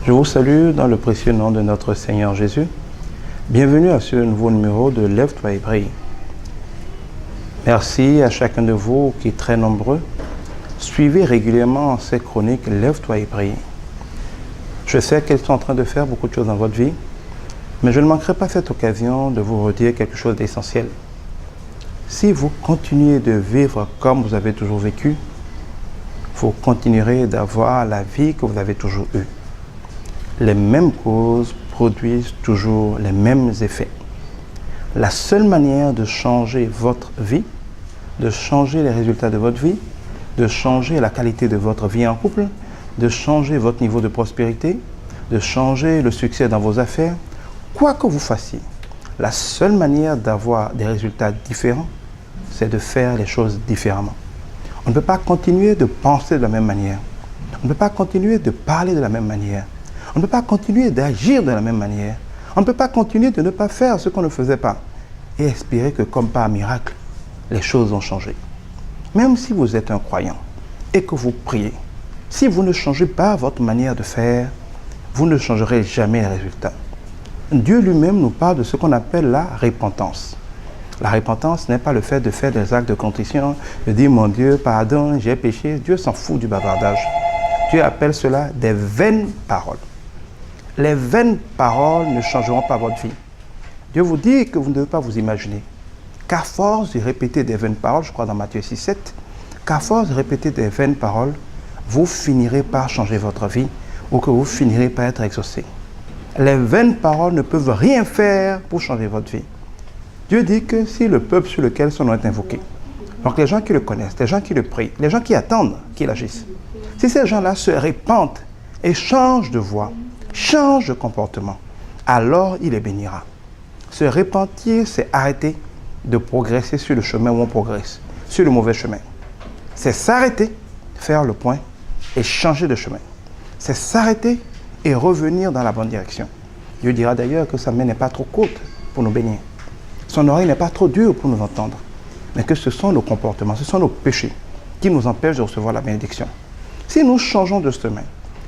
Je vous salue dans le précieux nom de notre Seigneur Jésus. Bienvenue à ce nouveau numéro de Lève-toi et brille. Merci à chacun de vous qui est très nombreux. Suivez régulièrement ces chroniques Lève-toi et brille. Je sais qu'elles sont en train de faire beaucoup de choses dans votre vie, mais je ne manquerai pas cette occasion de vous redire quelque chose d'essentiel. Si vous continuez de vivre comme vous avez toujours vécu, vous continuerez d'avoir la vie que vous avez toujours eue. Les mêmes causes produisent toujours les mêmes effets. La seule manière de changer votre vie, de changer les résultats de votre vie, de changer la qualité de votre vie en couple, de changer votre niveau de prospérité, de changer le succès dans vos affaires, quoi que vous fassiez, la seule manière d'avoir des résultats différents, c'est de faire les choses différemment. On ne peut pas continuer de penser de la même manière. On ne peut pas continuer de parler de la même manière. On ne peut pas continuer d'agir de la même manière. On ne peut pas continuer de ne pas faire ce qu'on ne faisait pas et espérer que, comme par miracle, les choses ont changé. Même si vous êtes un croyant et que vous priez, si vous ne changez pas votre manière de faire, vous ne changerez jamais les résultats. Dieu lui-même nous parle de ce qu'on appelle la repentance. La repentance n'est pas le fait de faire des actes de contrition, de dire « Mon Dieu, pardon, j'ai péché ». Dieu s'en fout du bavardage. Dieu appelle cela des vaines paroles. Les vaines paroles ne changeront pas votre vie. Dieu vous dit que vous ne devez pas vous imaginer qu'à force de répéter des vaines paroles, je crois dans Matthieu 6, 7, qu'à force de répéter des vaines paroles, vous finirez par changer votre vie ou que vous finirez par être exaucé. Les vaines paroles ne peuvent rien faire pour changer votre vie. Dieu dit que si le peuple sur lequel son nom est invoqué, donc les gens qui le connaissent, les gens qui le prient, les gens qui attendent qu'il agisse, si ces gens-là se répandent et changent de voie, changent de comportement, alors il les bénira. Se repentir, c'est arrêter de progresser sur le chemin où on progresse, sur le mauvais chemin. C'est s'arrêter, faire le point et changer de chemin. C'est s'arrêter et revenir dans la bonne direction. Dieu dira d'ailleurs que sa main n'est pas trop courte pour nous bénir. Son oreille n'est pas trop dure pour nous entendre. Mais que ce sont nos comportements, ce sont nos péchés qui nous empêchent de recevoir la bénédiction. Si nous changeons de chemin,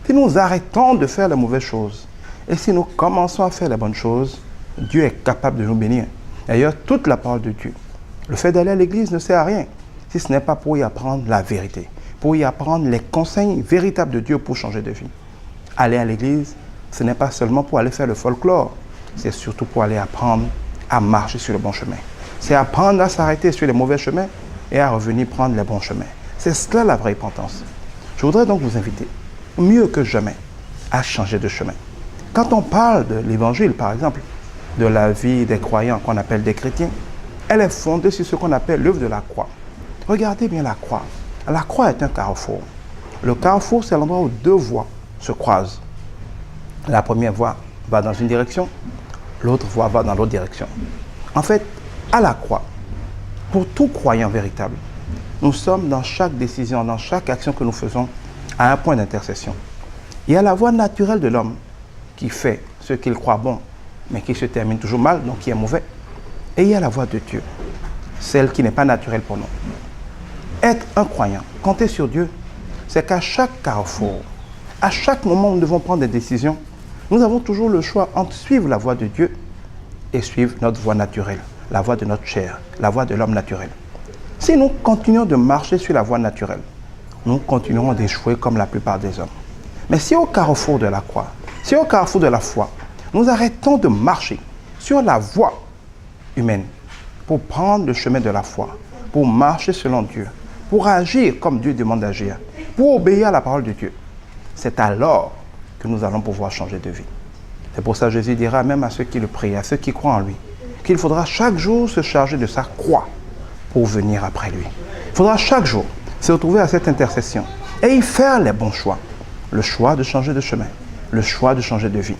si nous arrêtons de faire les mauvaises choses, et si nous commençons à faire les bonnes choses, Dieu est capable de nous bénir. D'ailleurs, toute la parole de Dieu, le fait d'aller à l'église ne sert à rien, si ce n'est pas pour y apprendre la vérité, pour y apprendre les conseils véritables de Dieu pour changer de vie. Aller à l'église, ce n'est pas seulement pour aller faire le folklore, c'est surtout pour aller apprendre à marcher sur le bon chemin. C'est apprendre à s'arrêter sur les mauvais chemins et à revenir prendre les bons chemins. C'est cela la vraie repentance. Je voudrais donc vous inviter, mieux que jamais, à changer de chemin. Quand on parle de l'évangile, par exemple, de la vie des croyants qu'on appelle des chrétiens, elle est fondée sur ce qu'on appelle l'œuvre de la croix. Regardez bien la croix. La croix est un carrefour. Le carrefour, c'est l'endroit où deux voies se croisent. La première voie va dans une direction, l'autre voie va dans l'autre direction. En fait, à la croix, pour tout croyant véritable, nous sommes dans chaque décision, dans chaque action que nous faisons, à un point d'intercession. Il y a la voie naturelle de l'homme qui fait ce qu'il croit bon, mais qui se termine toujours mal, donc qui est mauvais. Et il y a la voie de Dieu, celle qui n'est pas naturelle pour nous. Être un croyant, compter sur Dieu, c'est qu'à chaque carrefour, à chaque moment où nous devons prendre des décisions, nous avons toujours le choix entre suivre la voie de Dieu et suivre notre voie naturelle, la voie de notre chair, la voie de l'homme naturel. Si nous continuons de marcher sur la voie naturelle, nous continuerons d'échouer comme la plupart des hommes. Mais si au carrefour de la croix, si au carrefour de la foi, nous arrêtons de marcher sur la voie humaine pour prendre le chemin de la foi, pour marcher selon Dieu, pour agir comme Dieu demande d'agir, pour obéir à la parole de Dieu, c'est alors que nous allons pouvoir changer de vie. C'est pour ça que Jésus dira même à ceux qui le prient, à ceux qui croient en lui, qu'il faudra chaque jour se charger de sa croix pour venir après lui. Il faudra chaque jour se retrouver à cette intercession et y faire les bons choix. Le choix de changer de chemin, le choix de changer de vie.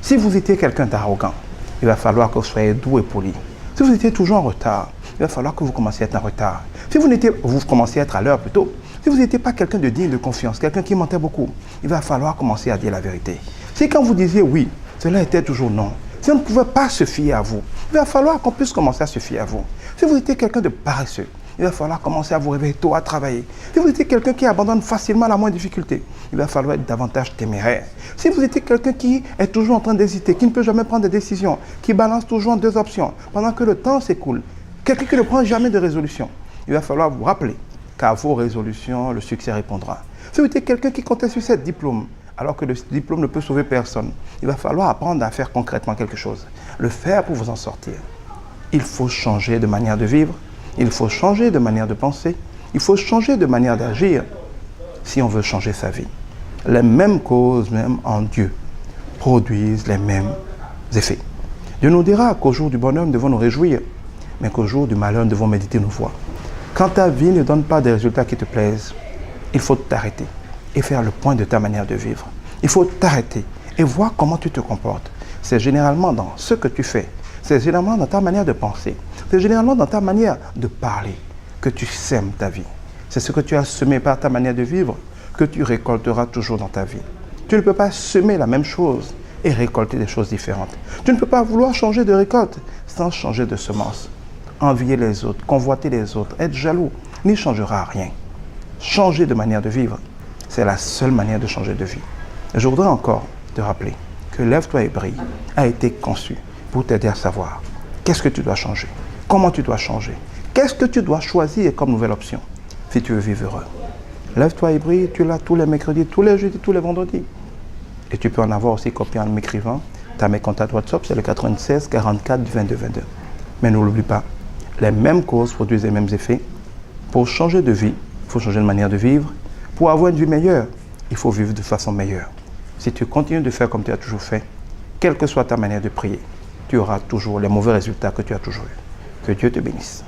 Si vous étiez quelqu'un d'arrogant, il va falloir que vous soyez doux et poli. Si vous étiez toujours en retard, il va falloir que vous commenciez à être en retard. Si vous commenciez à être à l'heure plutôt, si vous n'étiez pas quelqu'un de digne de confiance, quelqu'un qui mentait beaucoup, il va falloir commencer à dire la vérité. Si quand vous disiez oui, cela était toujours non. Si on ne pouvait pas se fier à vous, il va falloir qu'on puisse commencer à se fier à vous. Si vous étiez quelqu'un de paresseux, il va falloir commencer à vous réveiller tôt, à travailler. Si vous étiez quelqu'un qui abandonne facilement la moindre difficulté, il va falloir être davantage téméraire. Si vous étiez quelqu'un qui est toujours en train d'hésiter, qui ne peut jamais prendre de décision, qui balance toujours en deux options, pendant que le temps s'écoule, quelqu'un qui ne prend jamais de résolution, il va falloir vous rappeler qu'à vos résolutions, le succès répondra. Si vous étiez quelqu'un qui comptait sur ce diplôme, alors que le diplôme ne peut sauver personne, il va falloir apprendre à faire concrètement quelque chose, le faire pour vous en sortir. Il faut changer de manière de vivre, il faut changer de manière de penser, il faut changer de manière d'agir si on veut changer sa vie. Les mêmes causes, même en Dieu, produisent les mêmes effets. Dieu nous dira qu'au jour du bonheur, nous devons nous réjouir, mais qu'au jour du malheur, nous devons méditer nos voies. Quand ta vie ne donne pas des résultats qui te plaisent, il faut t'arrêter et faire le point de ta manière de vivre. Il faut t'arrêter et voir comment tu te comportes. C'est généralement dans ce que tu fais, c'est généralement dans ta manière de penser, c'est généralement dans ta manière de parler que tu sèmes ta vie. C'est ce que tu as semé par ta manière de vivre que tu récolteras toujours dans ta vie. Tu ne peux pas semer la même chose et récolter des choses différentes. Tu ne peux pas vouloir changer de récolte sans changer de semence. Envier les autres, convoiter les autres, être jaloux, n'y changera rien. Changer de manière de vivre, c'est la seule manière de changer de vie. Et je voudrais encore te rappeler que Lève-toi et brille a été conçu pour t'aider à savoir qu'est-ce que tu dois changer, comment tu dois changer, qu'est-ce que tu dois choisir comme nouvelle option si tu veux vivre heureux. Lève-toi et brille, tu l'as tous les mercredis, tous les jeudis, tous les vendredis. Et tu peux en avoir aussi copié en m'écrivant. Tu as mes contacts WhatsApp, c'est le 96 44 22 22. Mais ne l'oublie pas, les mêmes causes produisent les mêmes effets. Pour changer de vie, il faut changer de manière de vivre. Pour avoir une vie meilleure, il faut vivre de façon meilleure. Si tu continues de faire comme tu as toujours fait, quelle que soit ta manière de prier, tu auras toujours les mauvais résultats que tu as toujours eus. Que Dieu te bénisse.